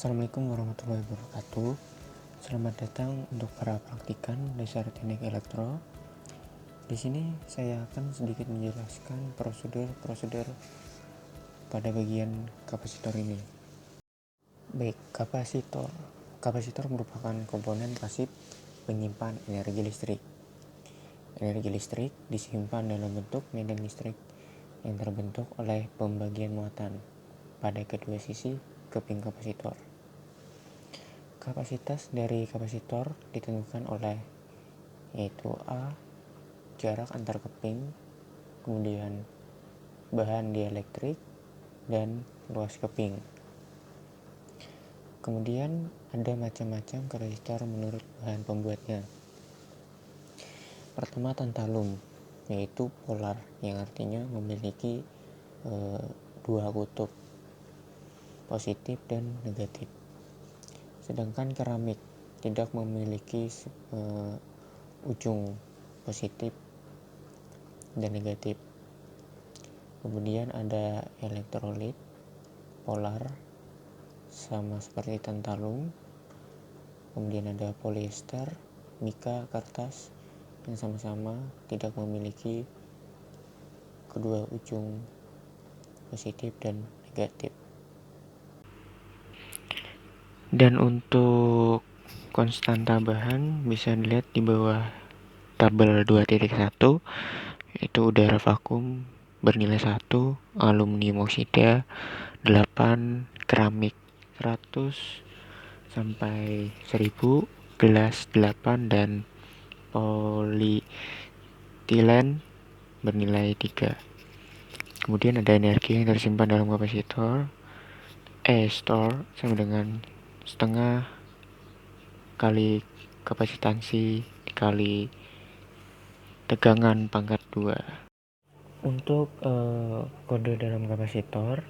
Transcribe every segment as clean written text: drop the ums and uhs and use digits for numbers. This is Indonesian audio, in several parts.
Assalamualaikum warahmatullahi wabarakatuh. Selamat datang untuk para praktikan dasar teknik elektro. Di sini saya akan sedikit menjelaskan prosedur pada bagian kapasitor ini. Baik, kapasitor. Kapasitor merupakan komponen pasif penyimpan energi listrik. Energi listrik disimpan dalam bentuk medan listrik yang terbentuk oleh pembagian muatan pada kedua sisi keping kapasitor. Kapasitas dari kapasitor ditentukan oleh yaitu A, jarak antar keping, kemudian bahan dielektrik, dan luas keping. Kemudian ada macam-macam kapasitor menurut bahan pembuatnya. Pertama, tantalum, yaitu polar, yang artinya memiliki dua kutub, positif dan negatif. Sedangkan keramik tidak memiliki ujung positif dan negatif. Kemudian ada elektrolit, polar, sama seperti tantalum. Kemudian ada polyester, mika, kertas, yang sama-sama tidak memiliki kedua ujung positif dan negatif. Dan untuk konstanta bahan bisa dilihat di bawah tabel 2.1, yaitu udara vakum bernilai 1, aluminium oksida 8, keramik 100 sampai 1000, gelas 8, dan polietilen bernilai 3. Kemudian ada energi yang tersimpan dalam kapasitor. store sama dengan setengah kali kapasitansi kali tegangan pangkat 2. Untuk kode dalam kapasitor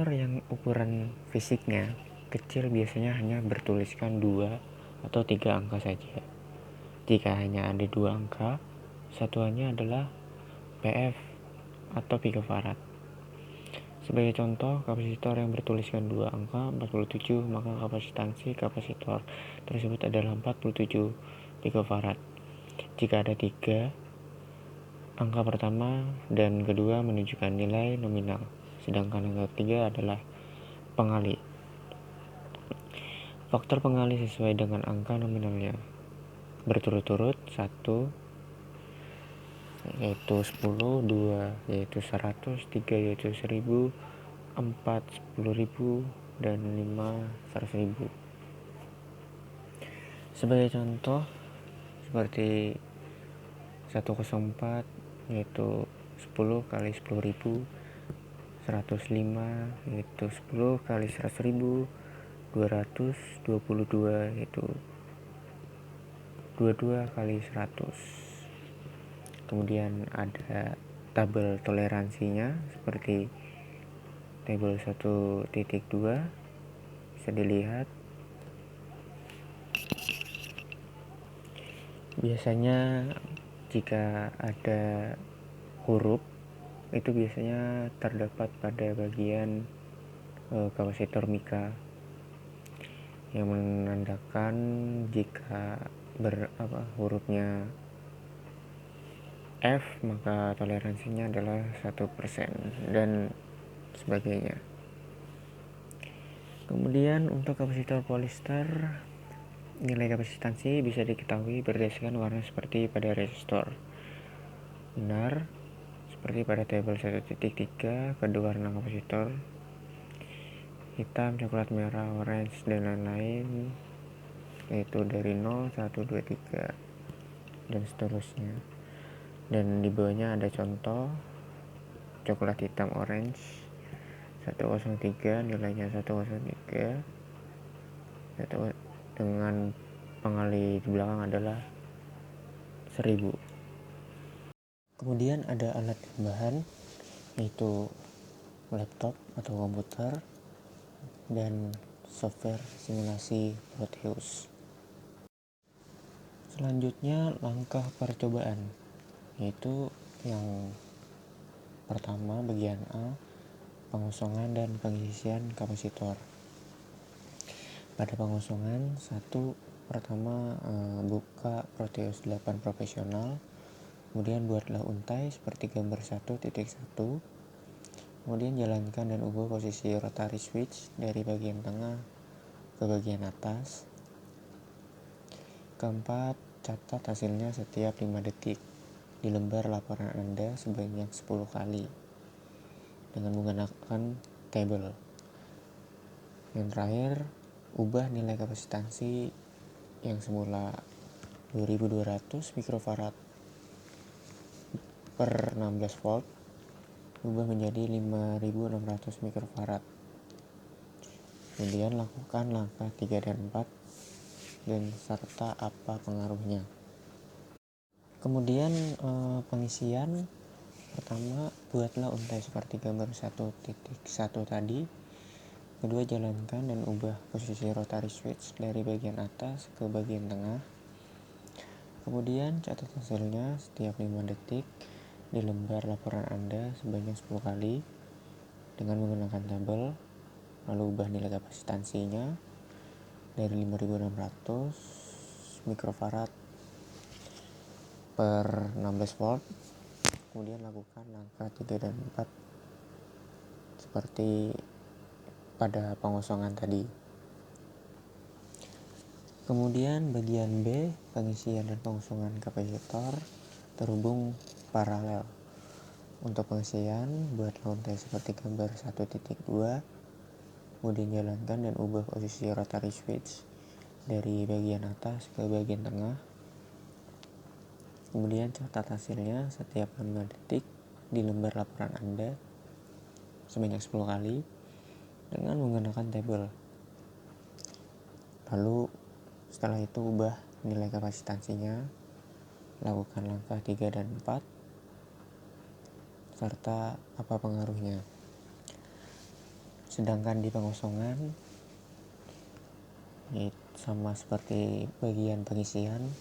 yang ukuran fisiknya kecil biasanya hanya bertuliskan 2 atau 3 angka saja. Jika hanya ada 2 angka, satuannya adalah PF atau picofarad. Sebagai contoh, kapasitor yang bertuliskan 2 angka 47, maka kapasitansi kapasitor tersebut adalah 47 picofarad. Jika ada 3 angka pertama dan kedua menunjukkan nilai nominal, sedangkan angka ketiga adalah pengali. Faktor pengali sesuai dengan angka nominalnya berturut-turut: 1 yaitu 10, 2 yaitu 100, 3 yaitu 1000, 4 10.000, dan 5 100.000. Sebagai contoh seperti 104 yaitu 10 kali 10.000, 105 yaitu 10 kali 100.000, 222 yaitu 22 kali 100. Kemudian ada tabel toleransinya seperti tabel 1.2 bisa dilihat. Biasanya jika ada huruf itu biasanya terdapat pada bagian kapasitor mika yang menandakan jika hurufnya F maka toleransinya adalah 1% dan sebagainya. Kemudian untuk kapasitor polyester, nilai kapasitansi bisa diketahui berdasarkan warna seperti pada resistor. Benar, seperti pada tabel 1.3, kedua warna kapasitor hitam, coklat, merah, orange, dan lain-lain, yaitu dari 0, 1, 2, 3, dan seterusnya. Dan di bawahnya ada contoh coklat, hitam, orange 103, nilainya 103, dengan pengali di belakang adalah 1000. Kemudian ada alat tambahan yaitu laptop atau komputer dan software simulasi Proteus. Selanjutnya langkah percobaan, yaitu yang pertama bagian A, pengosongan dan pengisian kapasitor. Pada pengosongan, pertama buka Proteus 8 profesional, kemudian buatlah untai seperti gambar 1.1, kemudian jalankan dan ubah posisi rotary switch dari bagian tengah ke bagian atas. Keempat, catat hasilnya setiap 5 detik di lembar laporan Anda sebanyak 10 kali dengan menggunakan tabel. Yang terakhir, ubah nilai kapasitansi yang semula 2200 mikrofarad per 16 volt ubah menjadi 5600 mikrofarad. Kemudian lakukan langkah 3 dan 4 dan serta apa pengaruhnya. Kemudian pengisian pertama, buatlah untai seperti gambar 1.1 tadi. Kedua, jalankan dan ubah posisi rotary switch dari bagian atas ke bagian tengah. Kemudian catat hasilnya setiap 5 detik di lembar laporan Anda sebanyak 10 kali dengan menggunakan tabel. Lalu ubah nilai kapasitansinya dari 5600 mikrofarad per 16 volt. Kemudian lakukan langkah 3 dan 4 seperti pada pengosongan tadi. Kemudian bagian B, pengisian dan pengosongan kapasitor terhubung paralel. Untuk pengisian, buat untai seperti gambar 1.2, kemudian jalankan dan ubah posisi rotary switch dari bagian atas ke bagian tengah. Kemudian catat hasilnya setiap 5 detik di lembar laporan Anda sebanyak 10 kali dengan menggunakan tabel. Lalu setelah itu ubah nilai kapasitansinya, lakukan langkah 3 dan 4 serta apa pengaruhnya. Sedangkan di pengosongan sama seperti bagian pengisian,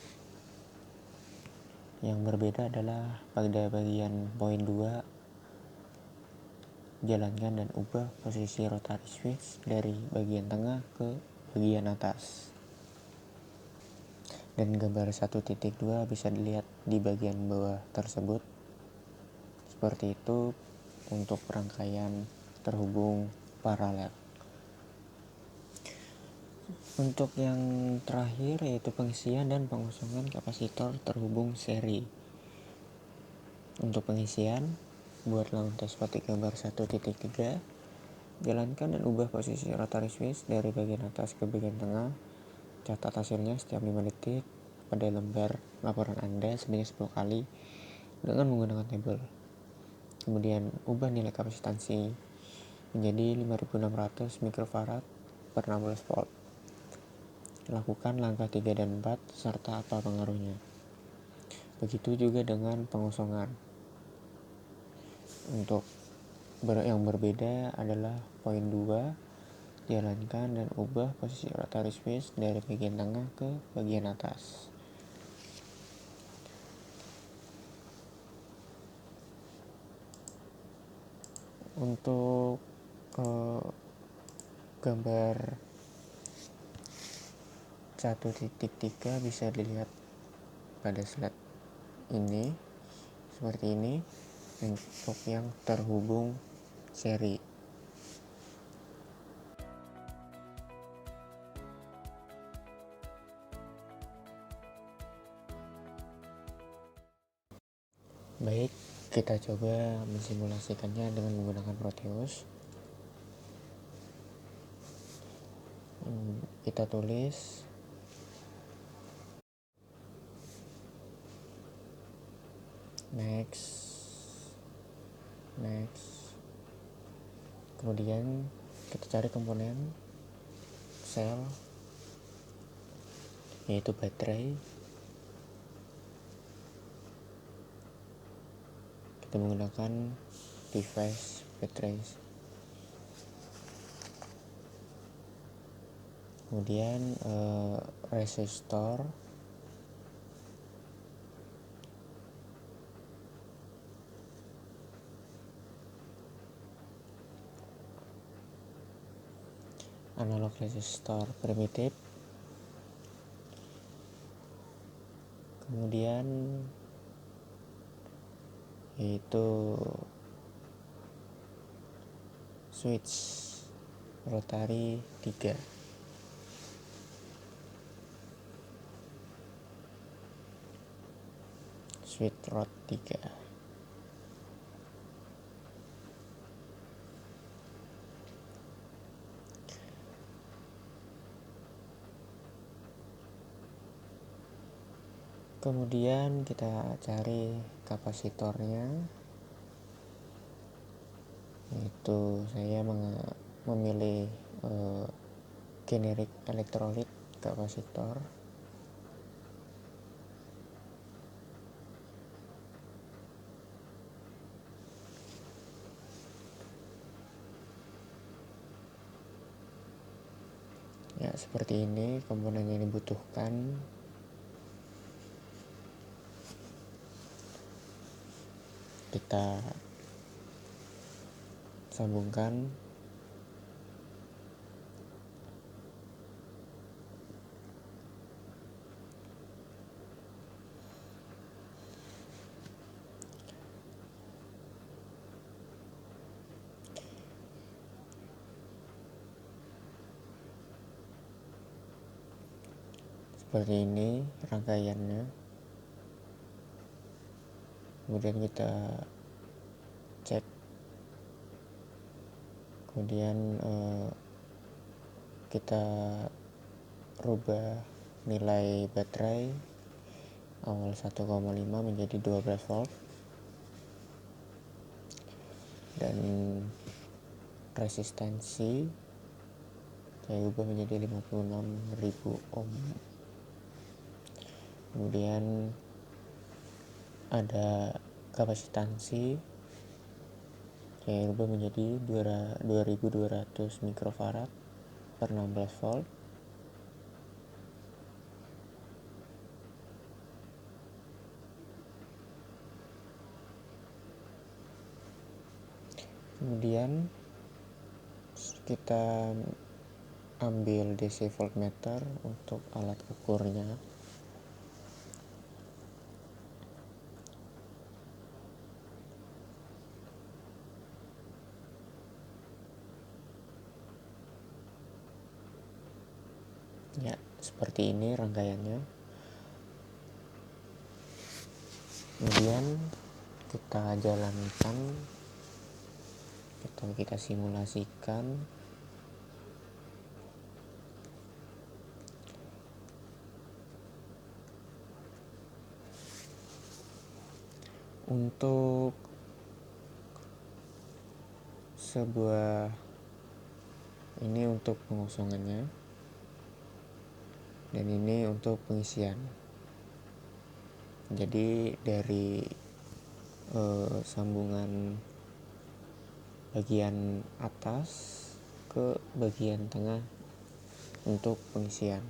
yang berbeda adalah pada bagian poin 2, jalankan dan ubah posisi rotary switch dari bagian tengah ke bagian atas. Dan gambar 1.2 bisa dilihat di bagian bawah tersebut. Seperti itu untuk rangkaian terhubung paralel. Untuk yang terakhir yaitu pengisian dan pengosongan kapasitor terhubung seri. Untuk pengisian, buatlah untai seperti gambar 1.3, jalankan dan ubah posisi rotary switch dari bagian atas ke bagian tengah. Catat hasilnya setiap 5 detik pada lembar laporan Anda sebanyak 10 kali dengan menggunakan tabel. Kemudian ubah nilai kapasitansi menjadi 5600 mikrofarad per 16 volt. Lakukan langkah 3 dan 4 serta apa pengaruhnya. Begitu juga dengan pengosongan. Untuk yang berbeda adalah poin 2, jalankan dan ubah posisi rotary switch dari bagian tengah ke bagian atas. Untuk gambar 1.3 bisa dilihat pada slide ini seperti ini untuk yang terhubung seri. Baik, kita coba mensimulasikannya dengan menggunakan Proteus. Kita tulis next, kemudian kita cari komponen sel yaitu baterai. Kita menggunakan device baterai. Kemudian resistor, analog resistor primitif, kemudian yaitu switch rotary 3, switch rot 3. Kemudian kita cari kapasitornya, yaitu saya memilih generik elektrolit kapasitor. Ya, seperti ini komponen yang dibutuhkan. Kita sambungkan. Seperti ini rangkaiannya. Kemudian kita cek, kemudian kita rubah nilai baterai awal 1,5 menjadi 12 volt, dan resistansi saya ubah menjadi 56.000 ohm. Kemudian ada kapasitansi saya ubah menjadi 2200 mikrofarad per 16 volt. Kemudian kita ambil DC voltmeter untuk alat ukurnya. Ya, seperti ini rangkaiannya. Kemudian kita jalankan atau kita simulasikan. Untuk sebuah ini untuk pengosongannya, dan ini untuk pengisian. Jadi dari sambungan bagian atas ke bagian tengah untuk pengisian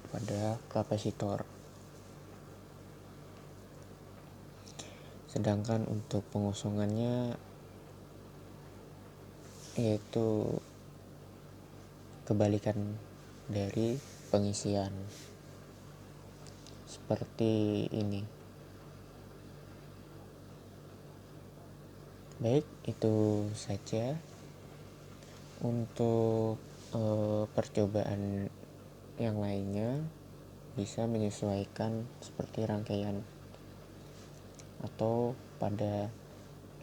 pada kapasitor. Sedangkan untuk pengosongannya yaitu kebalikan dari pengisian, seperti ini. Baik, itu saja untuk percobaan yang lainnya. Bisa menyesuaikan seperti rangkaian atau pada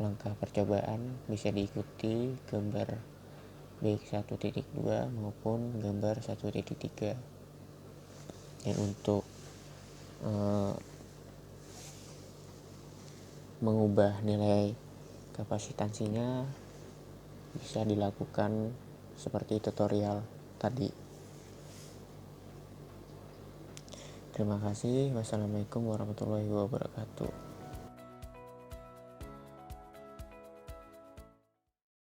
langkah percobaan bisa diikuti gambar baik 1.2 maupun gambar 1.3. Dan untuk mengubah nilai kapasitansinya bisa dilakukan seperti tutorial tadi. Terima kasih. Wassalamualaikum warahmatullahi wabarakatuh.